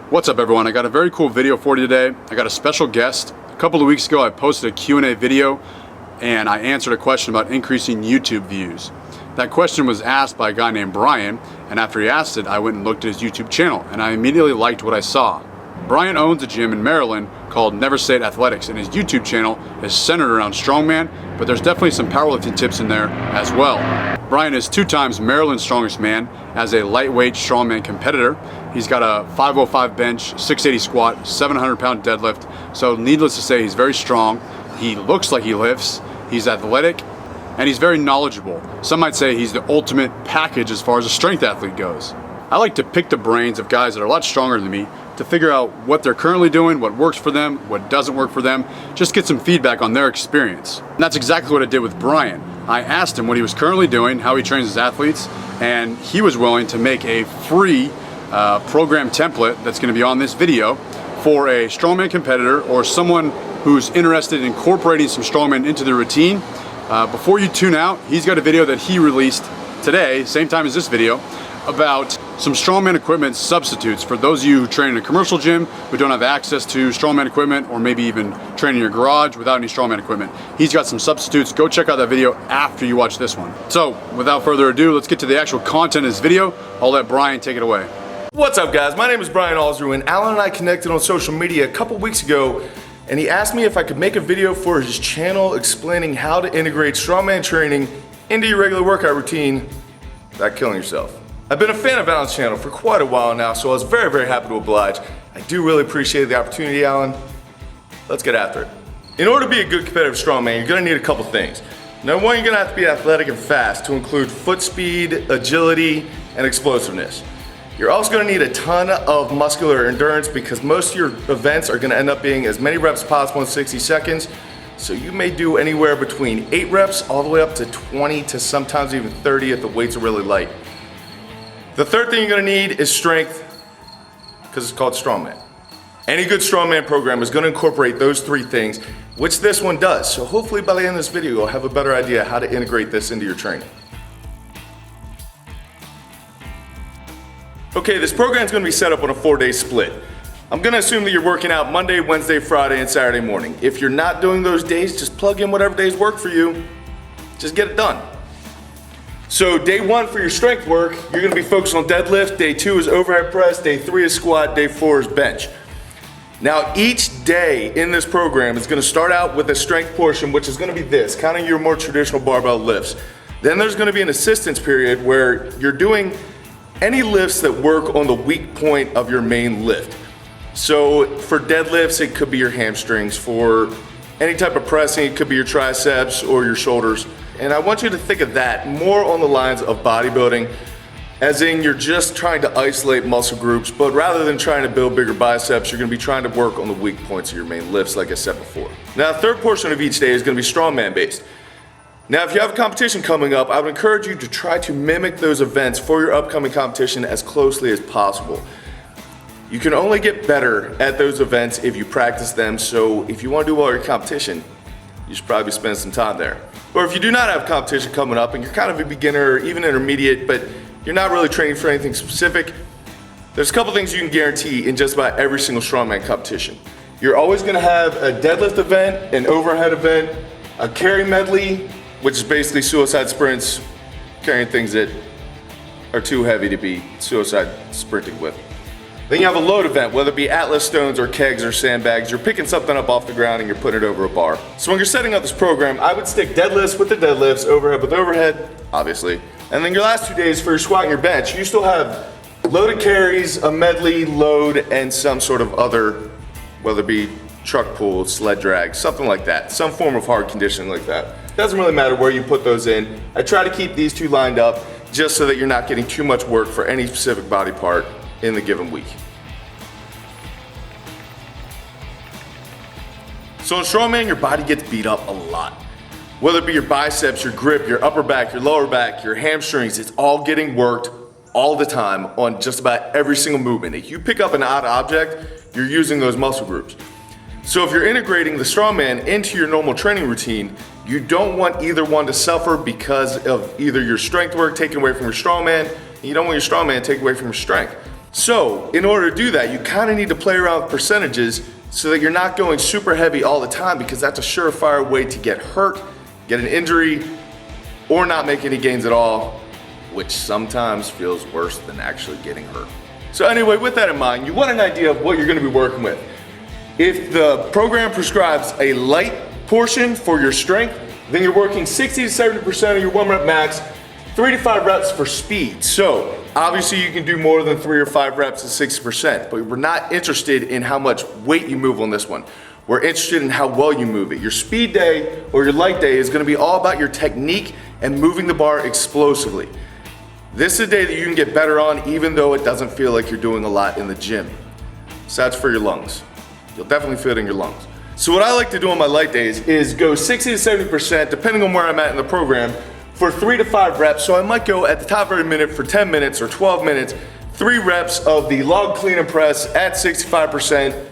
What's up everyone? I got a very cool video for you today. I got a special guest. A couple of weeks ago I posted a Q&A video and I answered a question about increasing YouTube views. That question was asked by a guy named Brian, and after he asked it I went and looked at his YouTube channel and I immediately liked what I saw. Brian owns a gym in Maryland called Neversate Athletics, and his YouTube channel is centered around strongman, but there's definitely some powerlifting tips in there as well. Brian is 2 times Maryland's strongest man as a lightweight strongman competitor. He's got a 505 bench, 680 squat, 700-pound deadlift. So needless to say, he's very strong. He looks like he lifts. He's athletic, and he's very knowledgeable. Some might say he's the ultimate package as far as a strength athlete goes. I like to pick the brains of guys that are a lot stronger than me to figure out what they're currently doing, what works for them, what doesn't work for them, just get some feedback on their experience. And that's exactly what I did with Brian. I asked him what he was currently doing, how he trains his athletes, and he was willing to make a free program template that's going to be on this video for a strongman competitor or someone who's interested in incorporating some strongman into their routine. Before you tune out, he's got a video that he released today, same time as this video, about some strongman equipment substitutes for those of you who train in a commercial gym who don't have access to strongman equipment, or maybe even train in your garage without any strongman equipment. He's got some substitutes. Go check out that video after you watch this one. So without further ado, let's get to the actual content of this video. I'll let Brian take it away. What's up guys, my name is Brian Alsruhe, and Alan and I connected on social media a couple weeks ago, and he asked me if I could make a video for his channel explaining how to integrate strongman training into your regular workout routine without killing yourself. I've been a fan of Alan's channel for quite a while now, so I was very happy to oblige. I do really appreciate the opportunity, Alan. Let's get after it. In order to be a good competitive strongman, you're gonna need a couple things. Number one, you're gonna have to be athletic and fast to include foot speed, agility, and explosiveness. You're also gonna need a ton of muscular endurance because most of your events are gonna end up being as many reps as possible in 60 seconds. So you may do anywhere between 8 reps all the way up to 20 to sometimes even 30 if the weights are really light. The third thing you're gonna need is strength, because it's called strongman. Any good strongman program is gonna incorporate those 3 things, which this one does. So hopefully by the end of this video, you'll have a better idea how to integrate this into your training. Okay, this program is gonna be set up on a 4-day split. I'm gonna assume that you're working out Monday, Wednesday, Friday, and Saturday morning. If you're not doing those days, just plug in whatever days work for you. Just get it done. So day 1 for your strength work, you're gonna be focused on deadlift. Day 2 is overhead press. Day 3 is squat. Day 4 is bench. Now each day in this program is gonna start out with a strength portion, which is gonna be this, kind of your more traditional barbell lifts. Then there's gonna be an assistance period where you're doing any lifts that work on the weak point of your main lift. So for deadlifts, it could be your hamstrings. For any type of pressing, it could be your triceps or your shoulders. And I want you to think of that more on the lines of bodybuilding, as in you're just trying to isolate muscle groups, but rather than trying to build bigger biceps, you're gonna be trying to work on the weak points of your main lifts, like I said before. Now, the third portion of each day is gonna be strongman based. Now, if you have a competition coming up, I would encourage you to try to mimic those events for your upcoming competition as closely as possible. You can only get better at those events if you practice them, so if you wanna do well at your competition, you should probably spend some time there. Or if you do not have competition coming up and you're kind of a beginner or even intermediate, but you're not really training for anything specific, there's a couple things you can guarantee in just about every single strongman competition. You're always gonna have a deadlift event, an overhead event, a carry medley, which is basically suicide sprints, carrying things that are too heavy to be suicide sprinting with. Then you have a load event, whether it be Atlas stones or kegs or sandbags. You're picking something up off the ground and you're putting it over a bar. So when you're setting up this program, I would stick deadlifts with the deadlifts, overhead with overhead, obviously. And then your last 2 days for your squat and your bench, you still have loaded carries, a medley, load, and some sort of other, whether it be truck pull, sled drag, something like that. Some form of hard conditioning like that. Doesn't really matter where you put those in. I try to keep these 2 lined up just so that you're not getting too much work for any specific body part in the given week. So in strongman, your body gets beat up a lot. Whether it be your biceps, your grip, your upper back, your lower back, your hamstrings, it's all getting worked all the time on just about every single movement. If you pick up an odd object, you're using those muscle groups. So if you're integrating the strongman into your normal training routine, you don't want either one to suffer because of either your strength work taken away from your strongman, and you don't want your strongman taken away from your strength. So in order to do that, you kind of need to play around with percentages so that you're not going super heavy all the time, because that's a surefire way to get hurt, get an injury, or not make any gains at all, which sometimes feels worse than actually getting hurt. So anyway, with that in mind, you want an idea of what you're gonna be working with. If the program prescribes a light portion for your strength, then you're working 60 to 70% of your 1 rep max, 3 to 5 reps for speed. So obviously you can do more than 3 or 5 reps at 60%, but we're not interested in how much weight you move on this one. We're interested in how well you move it. Your speed day or your light day is gonna be all about your technique and moving the bar explosively. This is a day that you can get better on even though it doesn't feel like you're doing a lot in the gym. So that's for your lungs. You'll definitely feel it in your lungs. So what I like to do on my light days is go 60 to 70%, depending on where I'm at in the program, for 3 to 5 reps. So I might go at the top of a minute for 10 minutes or 12 minutes, 3 reps of the log clean and press at 65%.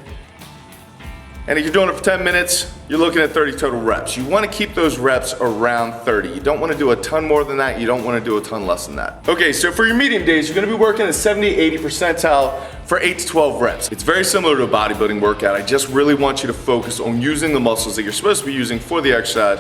And if you're doing it for 10 minutes, you're looking at 30 total reps. You want to keep those reps around 30. You don't want to do a ton more than that. You don't want to do a ton less than that. Okay, so for your medium days, you're going to be working at 70, 80 percentile for 8 to 12 reps. It's very similar to a bodybuilding workout. I just really want you to focus on using the muscles that you're supposed to be using for the exercise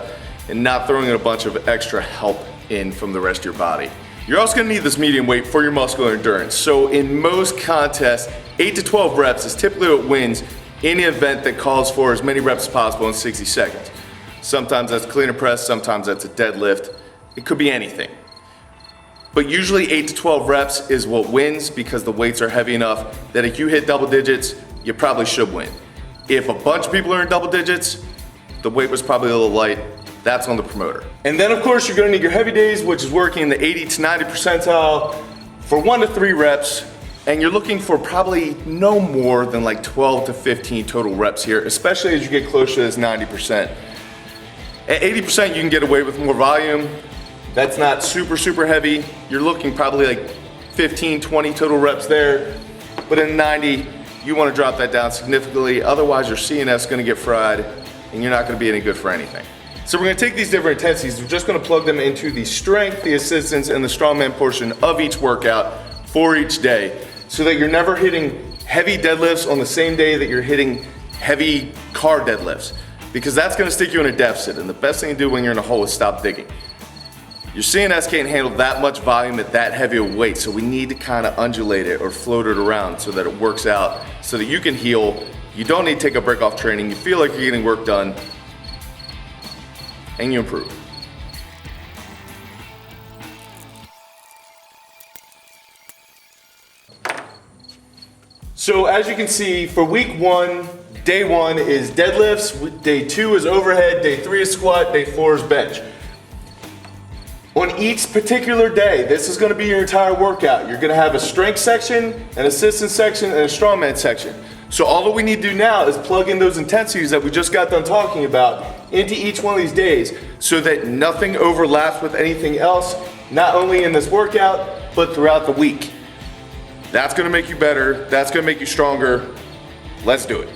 and not throwing in a bunch of extra help in from the rest of your body. You're also going to need this medium weight for your muscular endurance. So in most contests, 8 to 12 reps is typically what wins any event that calls for as many reps as possible in 60 seconds. Sometimes that's clean and press, sometimes that's a deadlift. It could be anything. But usually 8 to 12 reps is what wins because the weights are heavy enough that if you hit double digits, you probably should win. If a bunch of people are in double digits, the weight was probably a little light, that's on the promoter. And then of course you're gonna need your heavy days, which is working in the 80 to 90 percentile for 1 to 3 reps. And you're looking for probably no more than like 12 to 15 total reps here, especially as you get closer to this 90%. At 80%, you can get away with more volume. That's not super, super heavy. You're looking probably like 15, 20 total reps there. But in 90, you want to drop that down significantly. Otherwise, your CNS is going to get fried and you're not going to be any good for anything. So we're going to take these different intensities. We're just going to plug them into the strength, the assistance, and the strongman portion of each workout for each day, so that you're never hitting heavy deadlifts on the same day that you're hitting heavy car deadlifts, because that's gonna stick you in a deficit, and the best thing to do when you're in a hole is stop digging. Your CNS can't handle that much volume at that heavy a weight, so we need to kind of undulate it or float it around so that it works out, so that you can heal. You don't need to take a break off training. You feel like you're getting work done, and you improve. So as you can see, for week 1, day 1 is deadlifts, day 2 is overhead, day 3 is squat, day 4 is bench. On each particular day, this is gonna be your entire workout. You're gonna have a strength section, an assistance section, and a strongman section. So all that we need to do now is plug in those intensities that we just got done talking about into each one of these days so that nothing overlaps with anything else, not only in this workout, but throughout the week. That's gonna make you better, that's gonna make you stronger. Let's do it.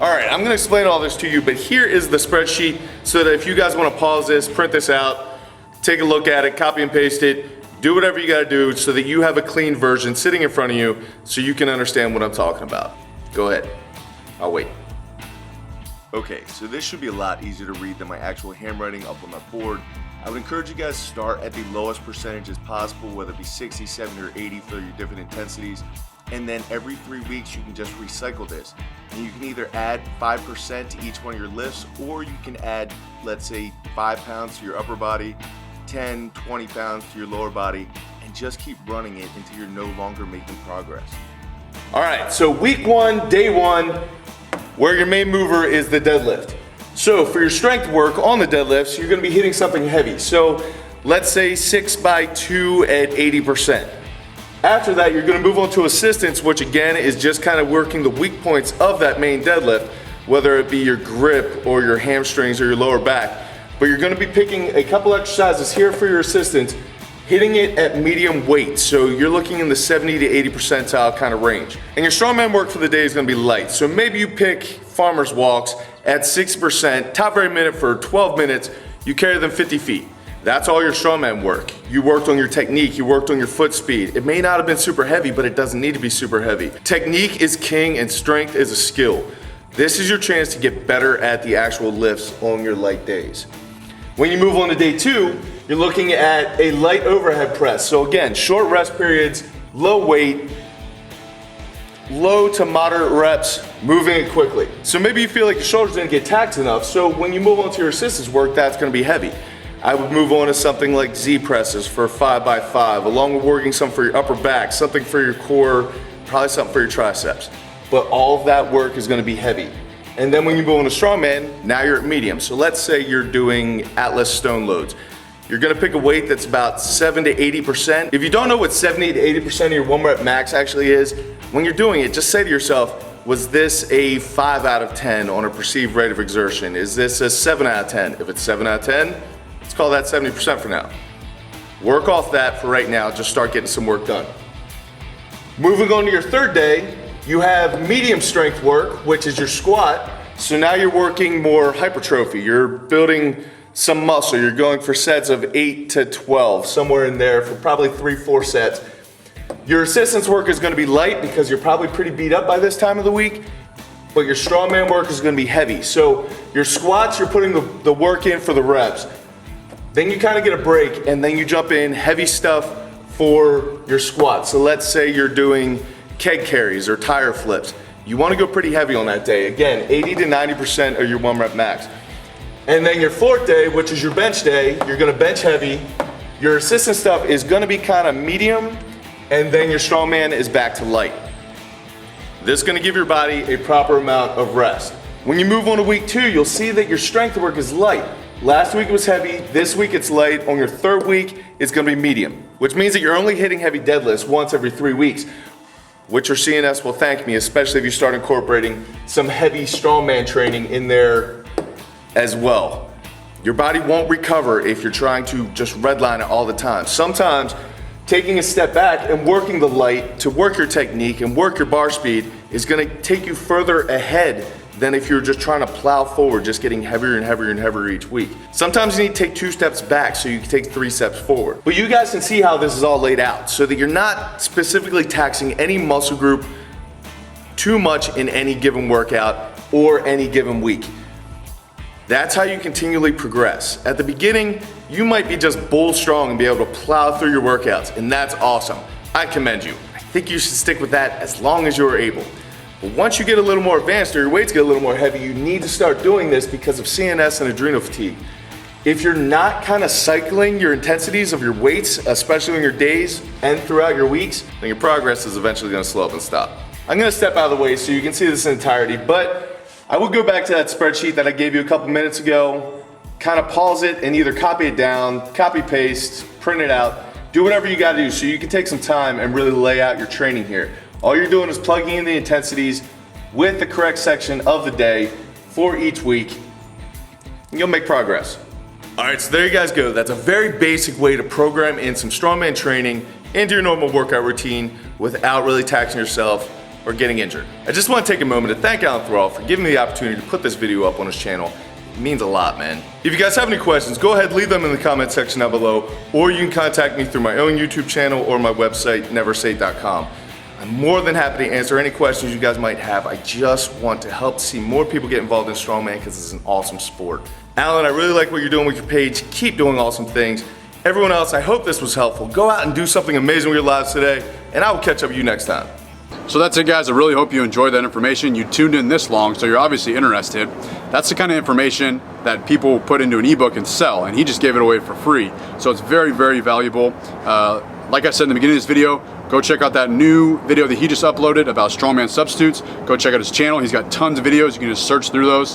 All right, I'm gonna explain all this to you, but here is the spreadsheet so that if you guys wanna pause this, print this out, take a look at it, copy and paste it, do whatever you gotta do so that you have a clean version sitting in front of you so you can understand what I'm talking about. Go ahead, I'll wait. Okay, so this should be a lot easier to read than my actual handwriting up on my board. I would encourage you guys to start at the lowest percentages possible, whether it be 60, 70, or 80 for your different intensities. And then every 3 weeks, you can just recycle this. And you can either add 5% to each one of your lifts, or you can add, let's say, 5 pounds to your upper body, 10, 20 pounds to your lower body, and just keep running it until you're no longer making progress. All right, so week 1, day 1, where your main mover is the deadlift. So for your strength work on the deadlifts, you're gonna be hitting something heavy. So let's say 6x2 at 80%. After that, you're gonna move on to assistance, which again is just kind of working the weak points of that main deadlift, whether it be your grip or your hamstrings or your lower back. But you're gonna be picking a couple exercises here for your assistance, hitting it at medium weight. So you're looking in the 70 to 80 percentile kind of range. And your strongman work for the day is gonna be light. So maybe you pick farmer's walks at 6%, top every minute for 12 minutes, you carry them 50 feet. That's all your strongman work. You worked on your technique, you worked on your foot speed. It may not have been super heavy, but it doesn't need to be super heavy. Technique is king and strength is a skill. This is your chance to get better at the actual lifts on your light days. When you move on to day 2, you're looking at a light overhead press. So again, short rest periods, low weight, low to moderate reps, moving it quickly. So maybe you feel like your shoulders didn't get taxed enough, so when you move on to your assistance work, that's gonna be heavy. I would move on to something like Z presses for 5x5, along with working some for your upper back, something for your core, probably something for your triceps. But all of that work is gonna be heavy. And then when you move on to strongman, now you're at medium. So let's say you're doing Atlas stone loads. You're gonna pick a weight that's about 7 to 80%. If you don't know what 70 to 80% of your 1 rep max actually is, when you're doing it, just say to yourself, was this a 5 out of 10 on a perceived rate of exertion? Is this a 7 out of 10? If it's 7 out of 10, let's call that 70% for now. Work off that for right now, just start getting some work done. Moving on to your third day, you have medium strength work, which is your squat. So now you're working more hypertrophy. You're building some muscle. You're going for sets of 8 to 12, somewhere in there for probably 3-4 sets. Your assistance work is gonna be light because you're probably pretty beat up by this time of the week, but your strongman work is gonna be heavy. So your squats, you're putting the work in for the reps. Then you kind of get a break and then you jump in heavy stuff for your squats. So let's say you're doing keg carries or tire flips. You wanna go pretty heavy on that day. Again, 80 to 90% of your 1 rep max. And then your fourth day, which is your bench day, you're gonna bench heavy. Your assistance stuff is gonna be kind of medium, and then your strongman is back to light. This is gonna give your body a proper amount of rest. When you move on to week 2, you'll see that your strength work is light. Last week it was heavy, this week it's light. On your third week, it's gonna be medium, which means that you're only hitting heavy deadlifts once every 3 weeks, which your CNS will thank me, especially if you start incorporating some heavy strongman training in there as well. Your body won't recover if you're trying to just redline it all the time. Sometimes taking a step back and working the light to work your technique and work your bar speed is gonna take you further ahead than if you're just trying to plow forward, just getting heavier and heavier and heavier each week. Sometimes you need to take 2 steps back so you can take 3 steps forward. But you guys can see how this is all laid out so that you're not specifically taxing any muscle group too much in any given workout or any given week. That's how you continually progress. At the beginning, you might be just bull strong and be able to plow through your workouts, and that's awesome. I commend you. I think you should stick with that as long as you're able. But once you get a little more advanced or your weights get a little more heavy, you need to start doing this because of CNS and adrenal fatigue. If you're not kind of cycling your intensities of your weights, especially on your days and throughout your weeks, then your progress is eventually gonna slow up and stop. I'm gonna step out of the way so you can see this in entirety, but I will go back to that spreadsheet that I gave you a couple minutes ago, kind of pause it and either copy it down, copy paste, print it out, do whatever you gotta do so you can take some time and really lay out your training here. All you're doing is plugging in the intensities with the correct section of the day for each week, and you'll make progress. All right, so there you guys go. That's a very basic way to program in some strongman training into your normal workout routine without really taxing yourself or getting injured. I just want to take a moment to thank Alsruhe for giving me the opportunity to put this video up on his channel. It means a lot, man. If you guys have any questions, go ahead, leave them in the comment section down below, or you can contact me through my own YouTube channel or my website, neversate.com. I'm more than happy to answer any questions you guys might have. I just want to help see more people get involved in strongman because it's an awesome sport. Alan, I really like what you're doing with your page. Keep doing awesome things. Everyone else, I hope this was helpful. Go out and do something amazing with your lives today, and I will catch up with you next time. So that's it, guys. I really hope you enjoyed that information. You tuned in this long, so you're obviously interested. That's the kind of information that people put into an ebook and sell, and he just gave it away for free. So it's very, very valuable. Like I said in the beginning of this video, go check out that new video that he just uploaded about strongman substitutes. Go check out his channel. He's got tons of videos. You can just search through those,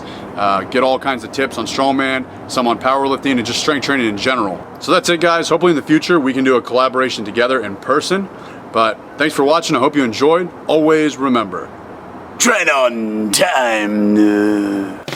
get all kinds of tips on strongman, some on powerlifting, and just strength training in general. So that's it, guys. Hopefully in the future we can do a collaboration together in person. But thanks for watching. I hope you enjoyed. Always remember, train on time.